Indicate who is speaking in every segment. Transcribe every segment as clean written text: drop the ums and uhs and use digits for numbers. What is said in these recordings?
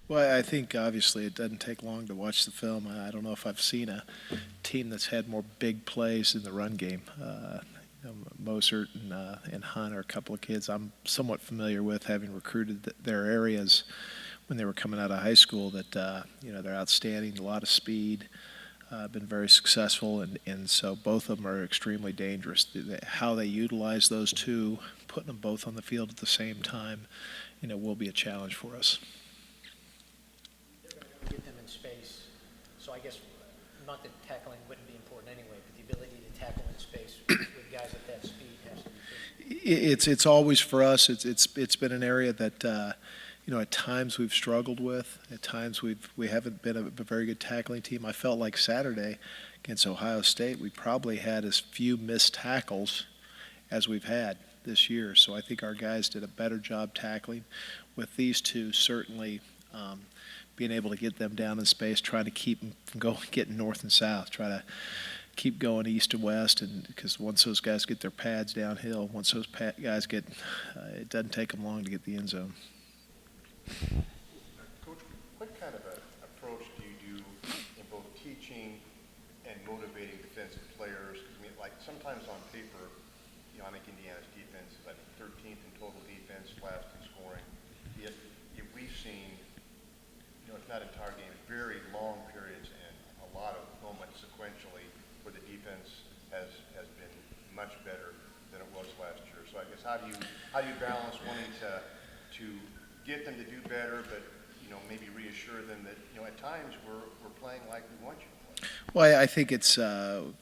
Speaker 1: Well, I think obviously it doesn't take long to watch the film. I don't know if I've seen a team that's had more big plays in the run game. Mosert and Hunt are a couple of kids I'm somewhat familiar with, having recruited their areas when they were coming out of high school. That they're outstanding, a lot of speed, been very successful, and so both of them are extremely dangerous. How they utilize those two, putting them both on the field at the same time, will be a challenge for us.
Speaker 2: Get them in space. So I guess not that tackling wouldn't be important anyway, but the ability to tackle in space with guys at that speed has to be key.
Speaker 1: It's always for us. It's been an area that at times we've struggled with. At times we haven't been a very good tackling team. I felt like Saturday against Ohio State, we probably had as few missed tackles as we've had this year. So I think our guys did a better job tackling. With these two, certainly. Being able to get them down in space, trying to keep them from getting north and south, try to keep going east and west, and because once those guys get their pads downhill, once those guys get, it doesn't take them long to get the end zone.
Speaker 3: Coach, what kind of an approach do you do in both teaching and motivating defensive players? I mean, like sometimes on paper, I think Indiana's defense is like 13th in total defense, last in scoring. Yet we've seen it's not an entire game, very long periods and a lot of moments sequentially where the defense has been much better than it was last year. So I guess how do you balance wanting to get them to do better, but maybe reassure them that at times we're playing like we want you to play?
Speaker 1: Well, I think it's you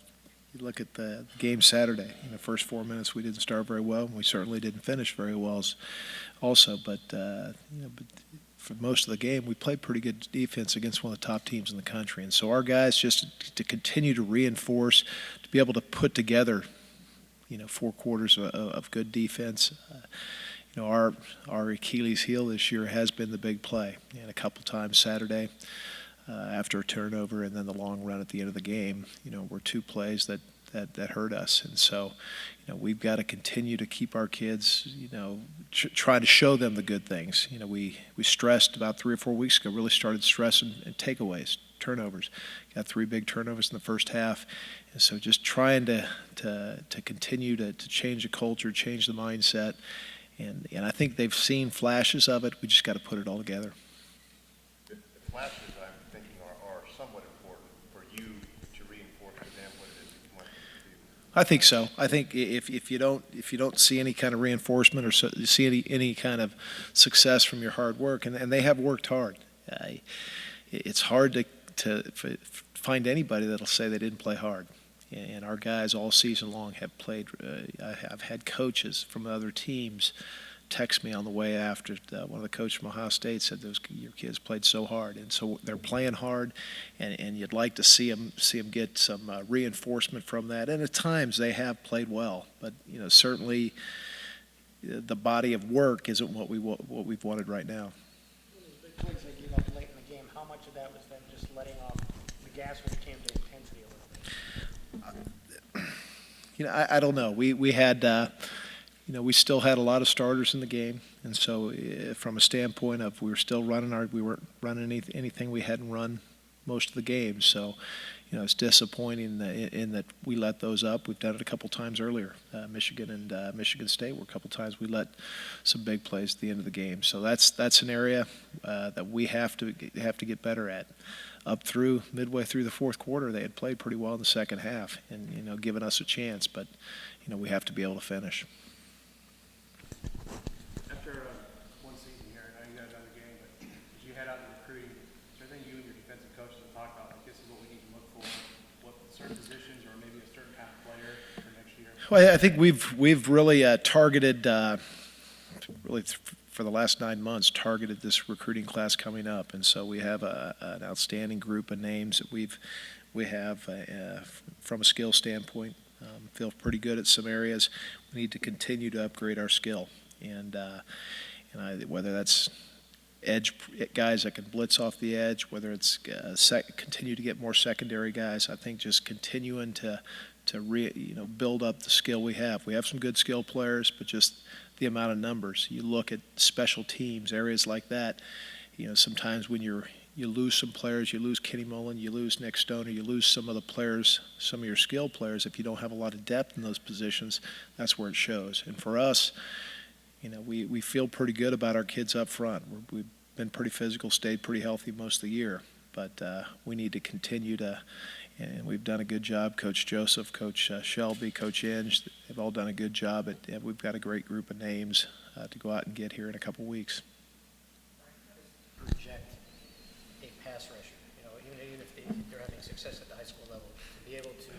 Speaker 1: look at the game Saturday. In the first 4 minutes, we didn't start very well, and we certainly didn't finish very well, also. But for most of the game, we played pretty good defense against one of the top teams in the country. And so our guys, just to continue to reinforce, to be able to put together, 4 quarters of good defense. Our Achilles heel this year has been the big play. And a couple times Saturday after a turnover and then the long run at the end of the game, were 2 plays that hurt us. And so, we've got to continue to keep our kids, try to show them the good things. We stressed about 3 or 4 weeks ago, really started stressing and takeaways, turnovers. Got 3 big turnovers in the first half. And so just trying to continue to change the culture, change the mindset. And I think they've seen flashes of it. We just got to put it all together.
Speaker 3: The flashes, I'm thinking, are somewhat important for you to reinforce to them what it is that you want them to do.
Speaker 1: I think so. I think if you don't see any kind of reinforcement or see any kind of success from your hard work, and they have worked hard, it's hard to find anybody that'll say they didn't play hard. And our guys all season long have played. I've had coaches from other teams text me on the way after. One of the coaches from Ohio State said, your kids played so hard. And so they're playing hard, and you'd like to see them get some reinforcement from that. And at times they have played well. But, certainly the body of work isn't what we've wanted right now.
Speaker 2: The big points they gave up late in the game, how much of that was them just letting off the gas when it came to intensity a little bit?
Speaker 1: I don't know. We had, we still had a lot of starters in the game, and so from a standpoint of we weren't running anything we hadn't run most of the game. So, it's disappointing in that we let those up. We've done it a couple times earlier. Michigan and Michigan State were a couple times we let some big plays at the end of the game. So that's an area that we have to get better at. Up through midway through the fourth quarter, they had played pretty well in the second half and given us a chance, but we have to be able to finish.
Speaker 4: After one season here, I know you guys are in the game, but as you head out in recruiting, is there anything you and your defensive coaches have talked about, like this is what we need to look for, what certain positions or maybe a certain kind of player for next year?
Speaker 1: Well, I think we've really targeted for the last 9 months, targeted this recruiting class coming up, and so we have an outstanding group of names that we have from a skill standpoint. Feel pretty good at some areas. We need to continue to upgrade our skill, and whether that's edge guys that can blitz off the edge, whether it's continue to get more secondary guys. I think just continuing to build up the skill we have. We have some good skill players, but just the amount of numbers. You look at special teams, areas like that, sometimes when you lose some players, you lose Kenny Mullen, you lose Nick Stoner, you lose some of the players, some of your skilled players. If you don't have a lot of depth in those positions, that's where it shows. And for us, we feel pretty good about our kids up front. We've been pretty physical, stayed pretty healthy most of the year, but we need to continue to. And we've done a good job. Coach Joseph, Coach Shelby, Coach Inge, they've all done a good job. We've got a great group of names to go out and get here in a couple weeks.
Speaker 2: Project a pass rusher, even if they're having success at the high school level, to be able to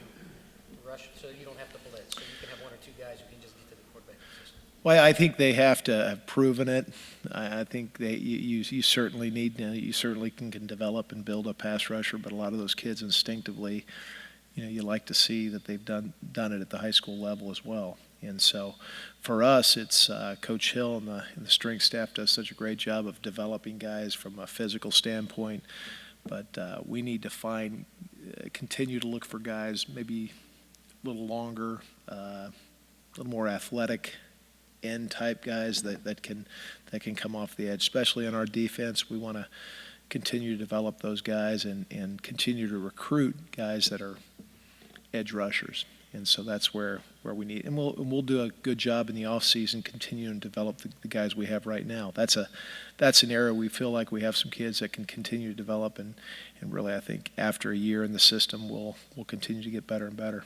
Speaker 2: rush so you don't have to blitz, so you can have one or two guys who can just get to the quarterback consistently.
Speaker 1: Well, I think they have to have proven it. I think you certainly need, you certainly can develop and build a pass rusher, but a lot of those kids instinctively, you like to see that they've done it at the high school level as well. And so for us, it's Coach Hill and the strength staff does such a great job of developing guys from a physical standpoint, but we need to continue to look for guys maybe a little longer, a little more athletic, end type guys that can come off the edge, especially on our defense. We want to continue to develop those guys and continue to recruit guys that are edge rushers. And so that's where we need, and we'll do a good job in the off season continuing to develop the guys we have right now. That's an area we feel like we have some kids that can continue to develop, and really I think after a year in the system we'll continue to get better and better.